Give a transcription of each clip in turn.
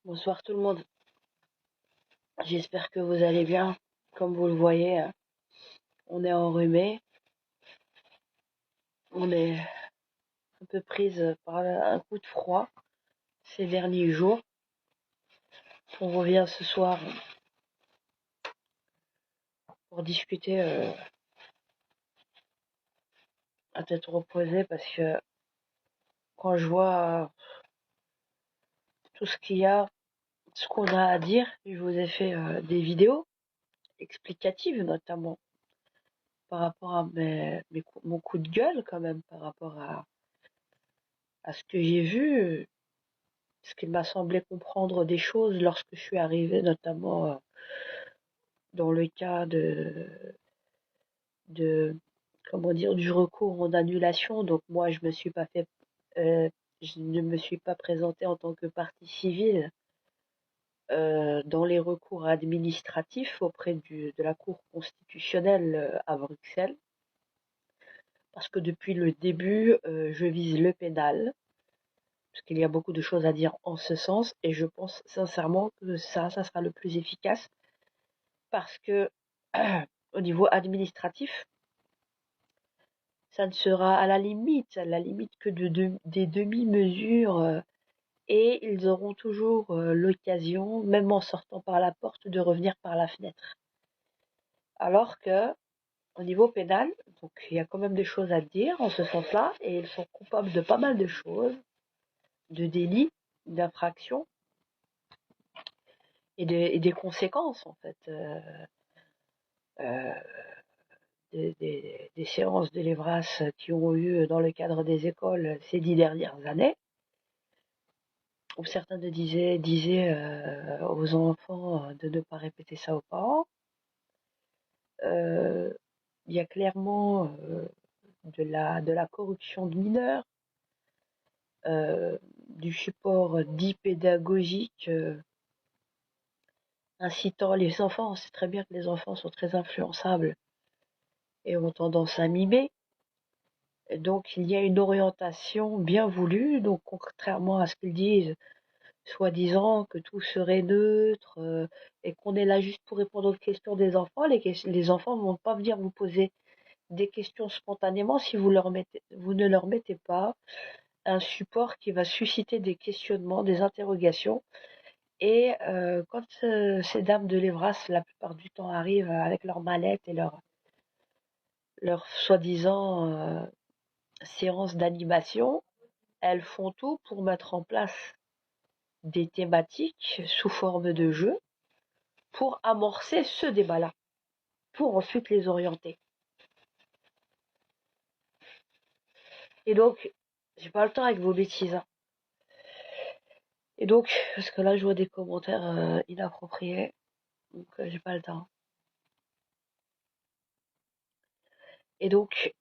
Bonsoir tout le monde, j'espère que vous allez bien. Comme vous le voyez, on est enrhumé, on est un peu prise par un coup de froid ces derniers jours. On revient ce soir pour discuter à tête reposée parce que quand je vois tout ce qu'il y a, ce qu'on a à dire, je vous ai fait des vidéos explicatives notamment par rapport à mon coup de gueule quand même, par rapport à ce que j'ai vu. Ce qu'il m'a semblé comprendre des choses lorsque je suis arrivée, notamment dans le cas de comment dire, du recours en annulation. Donc moi, je ne me suis pas présentée en tant que partie civile dans les recours administratifs auprès de la Cour constitutionnelle à Bruxelles, parce que depuis le début, je vise le pénal, parce qu'il y a beaucoup de choses à dire en ce sens, et je pense sincèrement que ça sera le plus efficace, parce que au niveau administratif, ça ne sera à la limite que des demi-mesures, et ils auront toujours l'occasion, même en sortant par la porte, de revenir par la fenêtre. Alors que au niveau pénal, donc il y a quand même des choses à dire en ce sens-là, et ils sont coupables de pas mal de choses, de délits, d'infractions et des conséquences en fait. Euh, des séances de l'EVRAS qui ont eu dans le cadre des écoles ces 10 dernières années, où certains disaient aux enfants de ne pas répéter ça aux parents. Il y a clairement de la corruption de mineurs, du support dit pédagogique, incitant les enfants. On sait très bien que les enfants sont très influençables et ont tendance à mimer. Donc il y a une orientation bien voulue, donc contrairement à ce qu'ils disent, soi-disant que tout serait neutre et qu'on est là juste pour répondre aux questions des enfants, les enfants ne vont pas venir vous poser des questions spontanément si vous ne leur mettez pas un support qui va susciter des questionnements, des interrogations. Et quand ces dames de l'Evras, la plupart du temps, arrivent avec leur mallette et leur soi-disant séance d'animation, elles font tout pour mettre en place des thématiques sous forme de jeu pour amorcer ce débat-là, pour ensuite les orienter. Et donc, j'ai pas le temps avec vos bêtises. Hein. Et donc, parce que là, je vois des commentaires inappropriés, donc j'ai pas le temps. Et donc,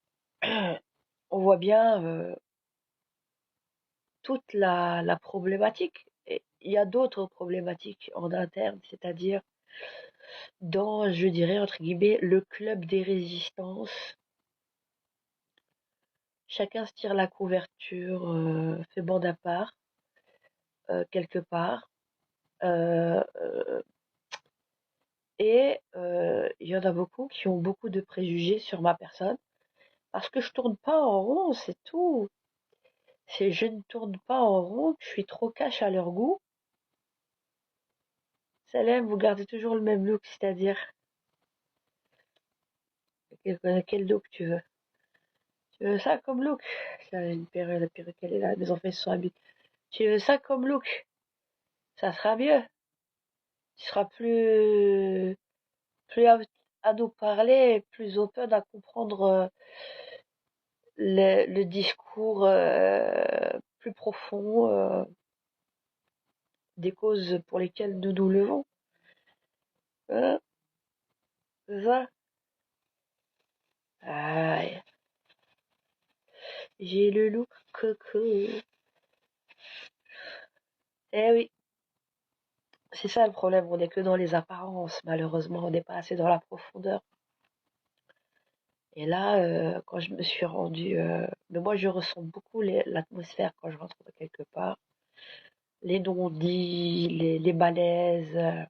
on voit bien toute la problématique. Et il y a d'autres problématiques en interne, c'est-à-dire dans, je dirais, entre guillemets, le club des résistances. Chacun se tire la couverture, fait bande à part, quelque part. Euh, euh, et il y en a beaucoup qui ont beaucoup de préjugés sur ma personne, parce que je tourne pas en rond, c'est tout. C'est je ne tourne pas en rond, je suis trop cash à leur goût. Salem, vous gardez toujours le même look, c'est-à-dire quel look tu veux? Tu veux ça comme look? Ça, une perruque, la perruque elle est là, mes enfants se sont habillés. Tu veux ça comme look? Ça sera mieux. Tu seras plus à nous parler, plus open à comprendre le discours plus profond des causes pour lesquelles nous nous levons. Hein, c'est ça? Ah, j'ai le look coco. Eh oui, c'est ça le problème, on n'est que dans les apparences, malheureusement, on n'est pas assez dans la profondeur. Et là, quand je me suis rendue, mais moi je ressens beaucoup l'atmosphère quand je rentre de quelque part. les non-dits, les malaises.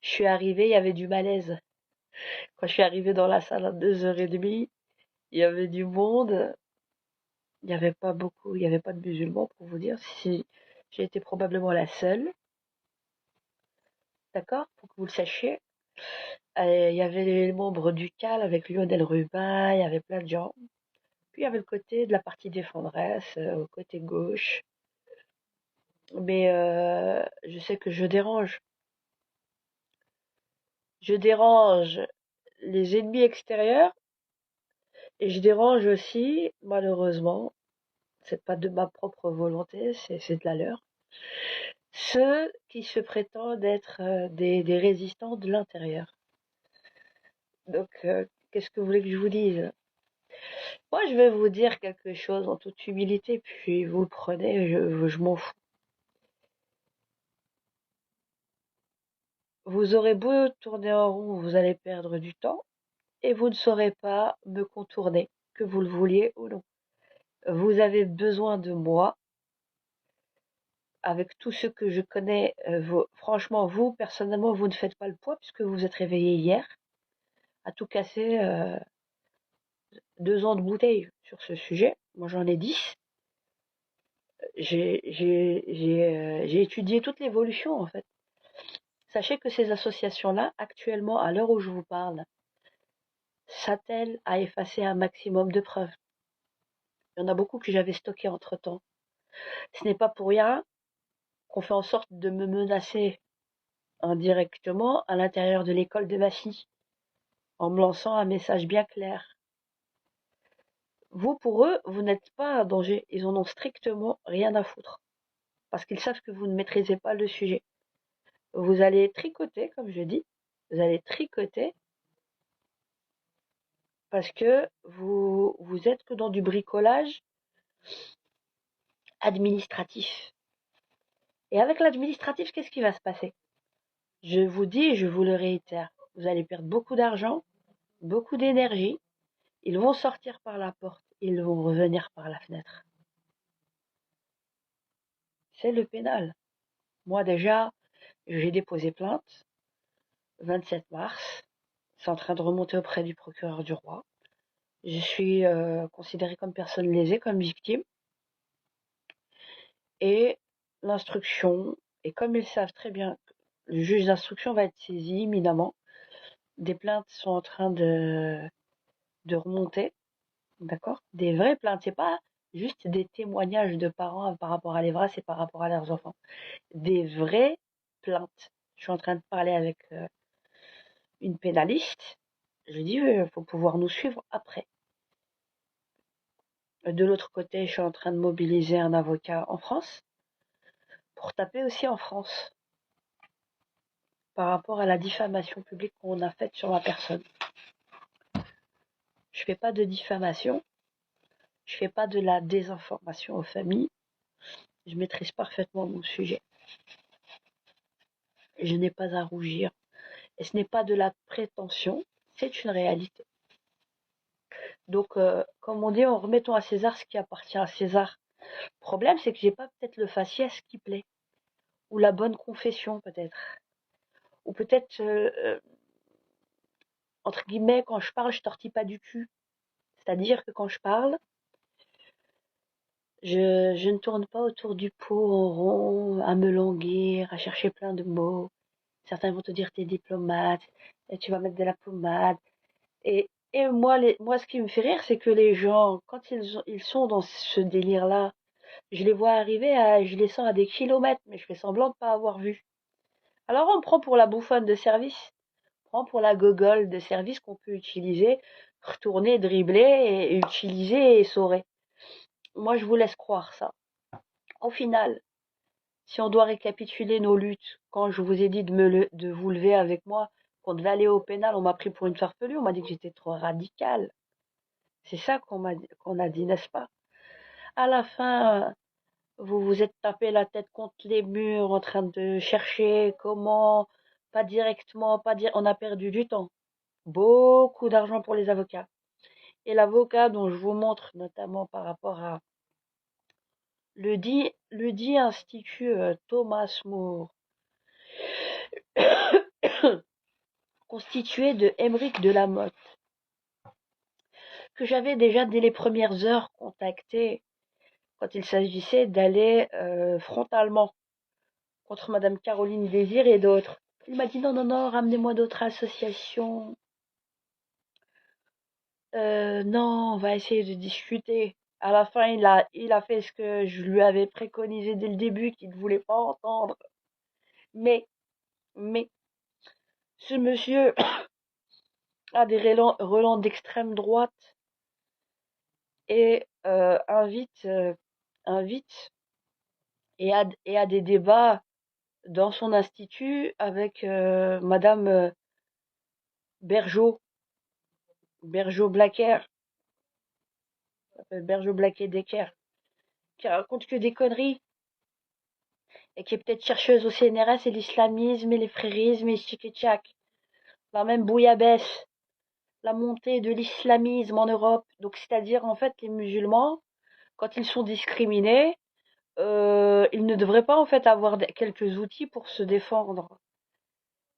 Je suis arrivée, il y avait du malaise. Quand je suis arrivée dans la salle à 2h30, il y avait du monde. Il n'y avait pas beaucoup, il n'y avait pas de musulmans pour vous dire. Si j'ai été probablement la seule, d'accord, pour que vous le sachiez. Il y avait les membres du CAL avec Lionel Rubin, il y avait plein de gens. Puis il y avait le côté de la partie défenderesse, au côté gauche. Mais je sais que je dérange. Je dérange les ennemis extérieurs et je dérange aussi, malheureusement, c'est pas de ma propre volonté, c'est de la leur, ceux qui se prétendent être des résistants de l'intérieur. Donc, qu'est-ce que vous voulez que je vous dise? Moi, je vais vous dire quelque chose en toute humilité, puis vous le prenez, je m'en fous. Vous aurez beau tourner en rond, vous allez perdre du temps, et vous ne saurez pas me contourner, que vous le vouliez ou non. Vous avez besoin de moi, avec tout ce que je connais. Franchement, vous, personnellement, vous ne faites pas le poids, puisque vous vous êtes réveillé hier, à tout casser 2 ans de bouteille sur ce sujet. Moi, j'en ai 10. J'ai étudié toute l'évolution, en fait. Sachez que ces associations-là, actuellement, à l'heure où je vous parle, s'attellent à effacer un maximum de preuves. Il y en a beaucoup que j'avais stockées entre-temps. Ce n'est pas pour rien qu'on fait en sorte de me menacer indirectement à l'intérieur de l'école de ma fille, en me lançant un message bien clair. Vous, pour eux, vous n'êtes pas un danger. Ils en ont strictement rien à foutre. Parce qu'ils savent que vous ne maîtrisez pas le sujet. Vous allez tricoter, comme je dis. Vous allez tricoter parce que vous êtes que dans du bricolage administratif. Et avec l'administratif, qu'est-ce qui va se passer? Je vous dis et je vous le réitère, vous allez perdre beaucoup d'argent, beaucoup d'énergie. Ils vont sortir par la porte, ils vont revenir par la fenêtre. C'est le pénal. Moi déjà, j'ai déposé plainte, 27 mars. C'est en train de remonter auprès du procureur du roi. Je suis considérée comme personne lésée, comme victime. Et l'instruction, et comme ils savent très bien, le juge d'instruction va être saisi imminemment. Des plaintes sont en train de remonter, d'accord? Des vraies plaintes, c'est pas juste des témoignages de parents par rapport à l'Evra, c'est par rapport à leurs enfants. Des vraies plaintes. Je suis en train de parler avec une pénaliste. Je dis, il faut pouvoir nous suivre après. De l'autre côté, je suis en train de mobiliser un avocat en France pour taper aussi en France par rapport à la diffamation publique qu'on a faite sur ma personne. Je fais pas de diffamation, je fais pas de la désinformation aux familles, je maîtrise parfaitement mon sujet. Je n'ai pas à rougir. Et ce n'est pas de la prétention, c'est une réalité. Donc, comme on dit, en remettons à César ce qui appartient à César. Le problème, c'est que j'ai pas peut-être le faciès qui plaît, ou la bonne confession peut-être, ou peut-être, entre guillemets, quand je parle, je tortille pas du cul. C'est-à-dire que quand je parle, je ne tourne pas autour du pot en rond, à me languir, à chercher plein de mots. Certains vont te dire t'es diplomate, et tu vas mettre de la pommade. Et moi, ce qui me fait rire, c'est que les gens, quand ils sont dans ce délire-là, je les vois arriver, je les sens à des kilomètres, mais je fais semblant de pas avoir vu. Alors on me prend pour la bouffonne de service, on me prend pour la gogole de service qu'on peut utiliser, retourner, dribbler et utiliser et saurer. Moi, je vous laisse croire ça. Au final, si on doit récapituler nos luttes, quand je vous ai dit de vous lever avec moi, qu'on devait aller au pénal, on m'a pris pour une farfelue, on m'a dit que j'étais trop radicale. C'est ça qu'on a dit, n'est-ce pas? À la fin, vous vous êtes tapé la tête contre les murs en train de chercher comment, pas directement, pas dire, on a perdu du temps. Beaucoup d'argent pour les avocats. Et l'avocat dont je vous montre, notamment par rapport à le dit, le dit institut Thomas More, constitué de Aymeric de la Motte, que j'avais déjà dès les premières heures contacté quand il s'agissait d'aller frontalement contre Madame Caroline Désir et d'autres. Il m'a dit non, non, non, ramenez-moi d'autres associations. Non, on va essayer de discuter. À la fin, il a fait ce que je lui avais préconisé dès le début, qu'il ne voulait pas entendre. Mais, mais, ce monsieur a des relents d'extrême droite et invite et a des débats dans son institut avec Madame Bergeau, Bergeau-Blacker, Bergeau-Blaquet-Decker, qui raconte que des conneries et qui est peut-être chercheuse au CNRS et l'islamisme et les frérismes et tchik-tchak. La même bouillabaisse, la montée de l'islamisme en Europe. Donc, c'est-à-dire, en fait, les musulmans, quand ils sont discriminés, ils ne devraient pas, en fait, avoir quelques outils pour se défendre.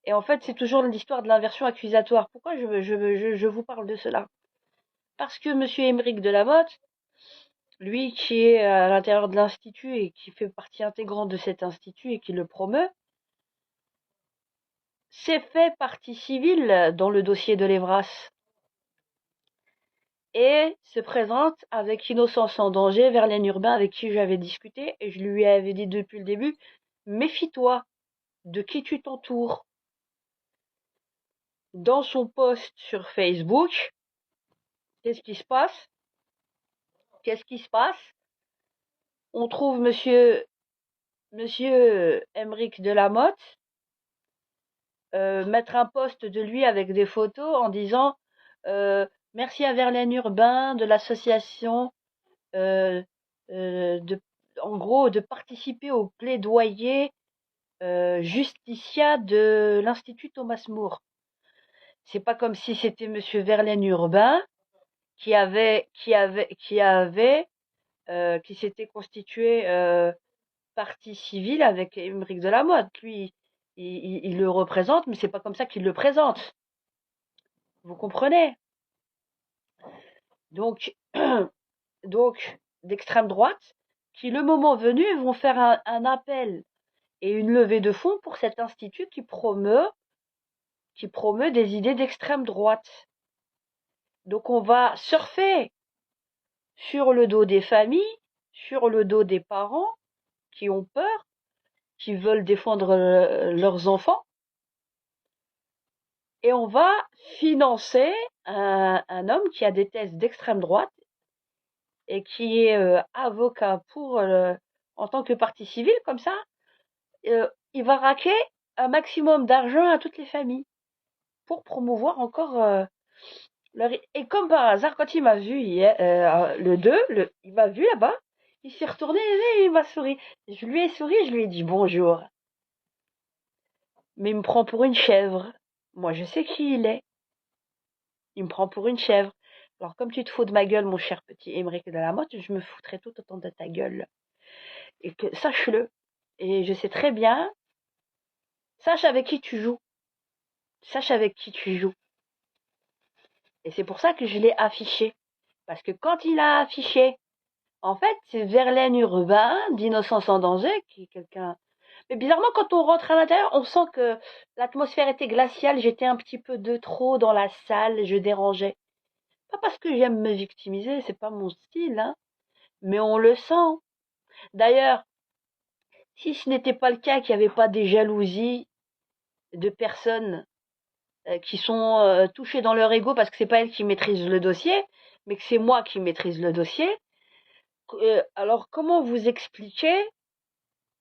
Et en fait, c'est toujours l'histoire de l'inversion accusatoire. Pourquoi je vous parle de cela? Parce que monsieur Aymeric de la Motte, lui qui est à l'intérieur de l'institut et qui fait partie intégrante de cet institut et qui le promeut, s'est fait partie civile dans le dossier de l'Evras et se présente avec Innocence en danger, Verlaine Urbain, avec qui j'avais discuté, et je lui avais dit depuis le début, méfie-toi de qui tu t'entoures. Dans son post sur Facebook, qu'est-ce qui se passe? Qu'est-ce qui se passe? On trouve monsieur Aymeric de la Motte mettre un post de lui avec des photos en disant merci à Verlaine Urbain de l'association euh, de, en gros, de participer au plaidoyer justicia de l'Institut Thomas More. C'est pas comme si c'était monsieur Verlaine Urbain qui s'était constitué partie civile avec Aymeric de la Motte. Lui, il le représente, mais c'est pas comme ça qu'il le présente. Vous comprenez? Donc, donc d'extrême droite, qui le moment venu vont faire un appel et une levée de fonds pour cet institut qui promeut des idées d'extrême droite. Donc on va surfer sur le dos des familles, sur le dos des parents qui ont peur, qui veulent défendre leurs enfants, et on va financer un homme qui a des thèses d'extrême droite et qui est avocat en tant que partie civile, comme ça, il va raquer un maximum d'argent à toutes les familles pour promouvoir encore leur... Et comme par hasard, quand il m'a vu hier, le 2, il m'a vu là-bas, il s'est retourné et il m'a souri. Je lui ai souri, je lui ai dit bonjour. Mais il me prend pour une chèvre. Moi, je sais qui il est. Il me prend pour une chèvre. Alors, comme tu te fous de ma gueule, mon cher petit Aymeric de la Motte, je me foutrais tout autant de ta gueule. Et que, sache-le. Et je sais très bien, sache avec qui tu joues. Sache avec qui tu joues. Et c'est pour ça que je l'ai affiché. Parce que quand il a affiché, en fait, c'est Verlaine Urbain, d'Innocence en danger, qui est quelqu'un... Mais bizarrement, quand on rentre à l'intérieur, on sent que l'atmosphère était glaciale. J'étais un petit peu de trop dans la salle, je dérangeais. Pas parce que j'aime me victimiser, c'est pas mon style, hein. Mais on le sent. D'ailleurs, si ce n'était pas le cas, qu'il n'y avait pas des jalousies de personnes qui sont touchées dans leur ego parce que c'est pas elles qui maîtrisent le dossier, mais que c'est moi qui maîtrise le dossier, alors comment vous expliquer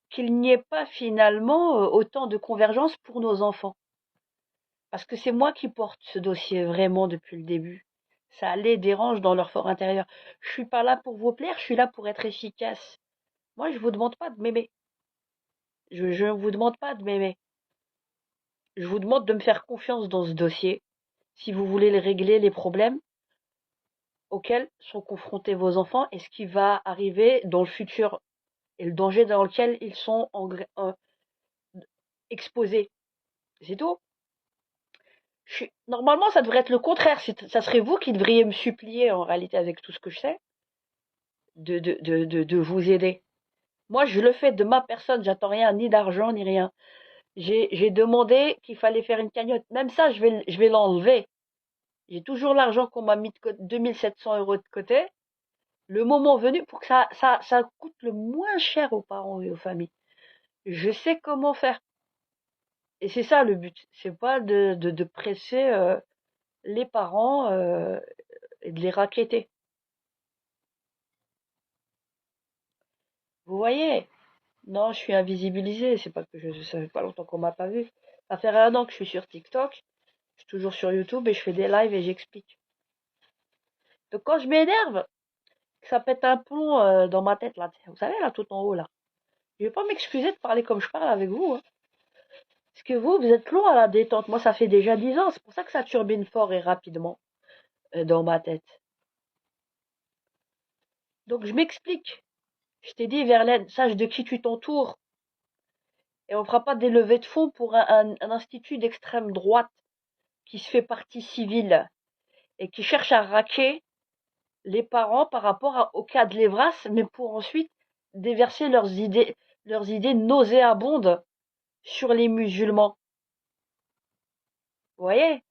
qu'il n'y ait pas finalement autant de convergence pour nos enfants? Parce que c'est moi qui porte ce dossier vraiment depuis le début. Ça les dérange dans leur fort intérieur. Je suis pas là pour vous plaire, je suis là pour être efficace. Moi, je vous demande pas de m'aimer. Je ne vous demande pas de m'aimer. Je vous demande de me faire confiance dans ce dossier. Si vous voulez régler les problèmes auxquels sont confrontés vos enfants et ce qui va arriver dans le futur et le danger dans lequel ils sont exposés. C'est tout. Normalement, ça devrait être le contraire. Ça serait vous qui devriez me supplier, en réalité, avec tout ce que je sais, de vous aider. Moi, je le fais de ma personne. J'attends rien, ni d'argent, ni rien. J'ai demandé qu'il fallait faire une cagnotte. Même ça, je vais l'enlever. J'ai toujours l'argent qu'on m'a mis de côté, 2 700 € de côté. Le moment venu, pour que ça coûte le moins cher aux parents et aux familles. Je sais comment faire. Et c'est ça le but. C'est pas de presser les parents et de les raqueter. Vous voyez? Non, je suis invisibilisée. C'est pas que ça fait pas longtemps qu'on m'a pas vu. Ça fait 1 an que je suis sur TikTok. Je suis toujours sur YouTube et je fais des lives et j'explique. Donc quand je m'énerve, que ça pète un plomb dans ma tête là, vous savez là tout en haut là. Je vais pas m'excuser de parler comme je parle avec vous. Hein. Parce que vous êtes long à la détente. Moi, ça fait déjà 10 ans. C'est pour ça que ça turbine fort et rapidement dans ma tête. Donc je m'explique. Je t'ai dit, Verlaine, sache de qui tu t'entoures. Et on fera pas des levées de fonds pour un institut d'extrême droite qui se fait partie civile et qui cherche à raquer les parents par rapport au cas de l'Evras, mais pour ensuite déverser leurs idées nauséabondes sur les musulmans. Vous voyez?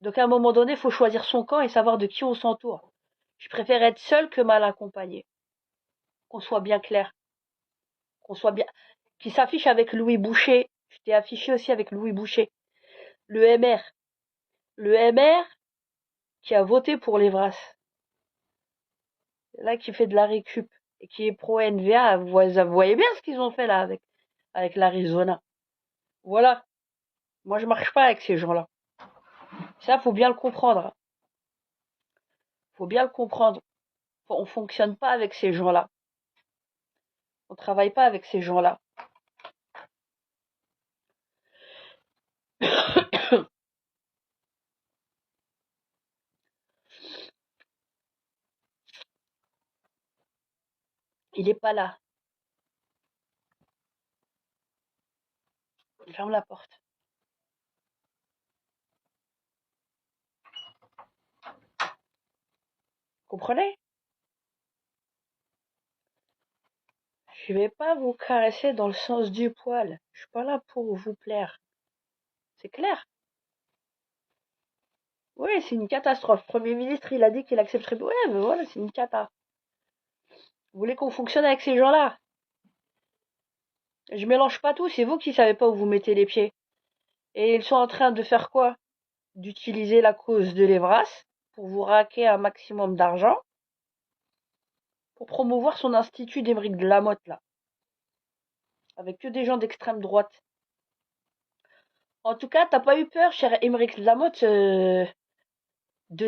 Donc à un moment donné, il faut choisir son camp et savoir de qui on s'entoure. Je préfère être seul que mal accompagné. Qu'on soit bien clair. Qu'on soit bien. Qui s'affiche avec Louis Boucher. Je t'ai affiché aussi avec Louis Boucher. Le MR. Le MR qui a voté pour l'Evras. Là, qui fait de la récup. Et qui est pro NVA. Vous voyez bien ce qu'ils ont fait là avec l'Arizona. Voilà. Moi, je marche pas avec ces gens-là. Ça, faut bien le comprendre. Faut bien le comprendre. On fonctionne pas avec ces gens-là. On travaille pas avec ces gens-là. Il est pas là. Il ferme la porte. Comprenez? Je vais pas vous caresser dans le sens du poil. Je suis pas là pour vous plaire. C'est clair? Oui, c'est une catastrophe. Le Premier ministre, il a dit qu'il accepterait. Ouais, mais voilà, c'est une cata. Vous voulez qu'on fonctionne avec ces gens-là? Je mélange pas tout, c'est vous qui savez pas où vous mettez les pieds. Et ils sont en train de faire quoi? D'utiliser la cause de l'Evras pour vous raquer un maximum d'argent pour promouvoir son institut d'Émeric de Lamotte, là. Avec que des gens d'extrême droite. En tout cas, t'as pas eu peur, cher Émeric de Lamotte, de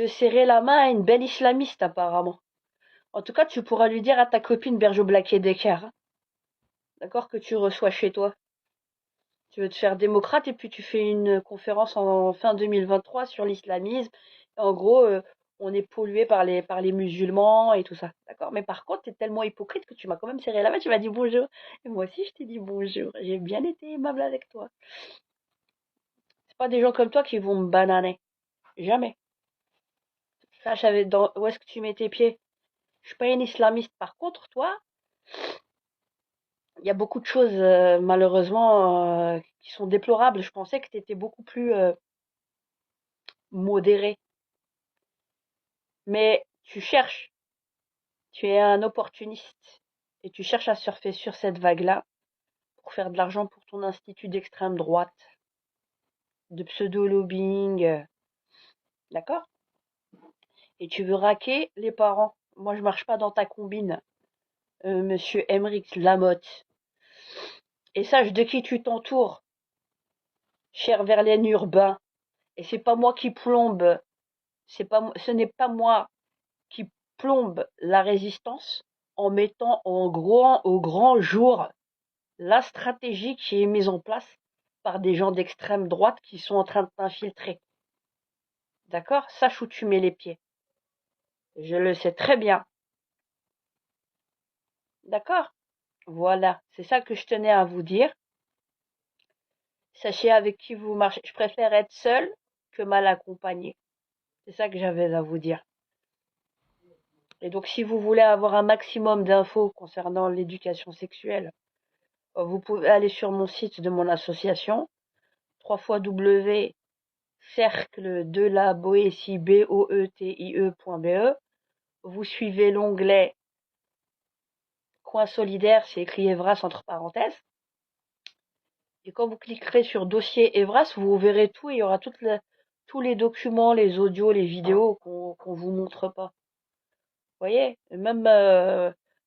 serrer la main à une belle islamiste, apparemment. En tout cas, tu pourras lui dire à ta copine Berjo Black et Decker, hein, d'accord, que tu reçois chez toi. Tu veux te faire démocrate et puis tu fais une conférence en fin 2023 sur l'islamisme. En gros, on est pollué par les musulmans et tout ça. D'accord? Mais par contre, tu es tellement hypocrite que tu m'as quand même serré la main, tu m'as dit bonjour. Et moi aussi, je t'ai dit bonjour. J'ai bien été aimable avec toi. C'est pas des gens comme toi qui vont me bananer. Jamais. Ça, je savais où est-ce que tu mets tes pieds. Je suis pas une islamiste. Par contre, toi, il y a beaucoup de choses, malheureusement, qui sont déplorables. Je pensais que tu étais beaucoup plus modéré. Mais tu cherches, tu es un opportuniste et tu cherches à surfer sur cette vague-là pour faire de l'argent pour ton institut d'extrême droite, de pseudo-lobbying, d'accord? Et tu veux raquer les parents. Moi, je marche pas dans ta combine, monsieur Emmerich Lamotte. Et sache de qui tu t'entoures, cher Verlaine Urbain. Et c'est pas moi qui plombe, ce n'est pas moi qui plombe la résistance en mettant au grand jour la stratégie qui est mise en place par des gens d'extrême droite qui sont en train de t'infiltrer. D'accord? Sache où tu mets les pieds. Je le sais très bien. D'accord? Voilà, c'est ça que je tenais à vous dire. Sachez avec qui vous marchez. Je préfère être seule que mal accompagnée. C'est ça que j'avais à vous dire. Et donc, si vous voulez avoir un maximum d'infos concernant l'éducation sexuelle, vous pouvez aller sur mon site de mon association, www.cercle de la Boétie, BOETIE.be. Vous suivez l'onglet Coin solidaire, c'est écrit Evras entre parenthèses. Et quand vous cliquerez sur dossier Evras, vous verrez tout et il y aura tous les documents, les audios, les vidéos qu'on vous montre pas. Vous voyez, et même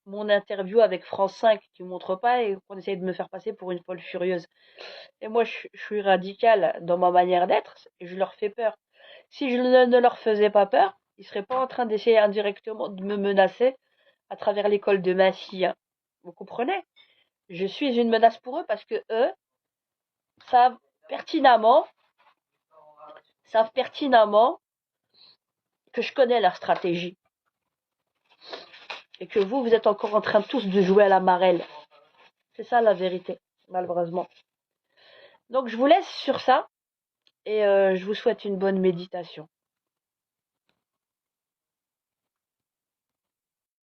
mon interview avec France 5 qui montre pas et qu'on essaye de me faire passer pour une folle furieuse. Et moi, je suis radicale dans ma manière d'être et je leur fais peur. Si je ne leur faisais pas peur, ils seraient pas en train d'essayer indirectement de me menacer à travers l'école de ma fille. Vous comprenez? Je suis une menace pour eux parce que eux savent pertinemment, savent pertinemment que je connais leur stratégie. Et que vous êtes encore en train tous de jouer à la marelle. C'est ça la vérité, malheureusement. Donc je vous laisse sur ça et je vous souhaite une bonne méditation.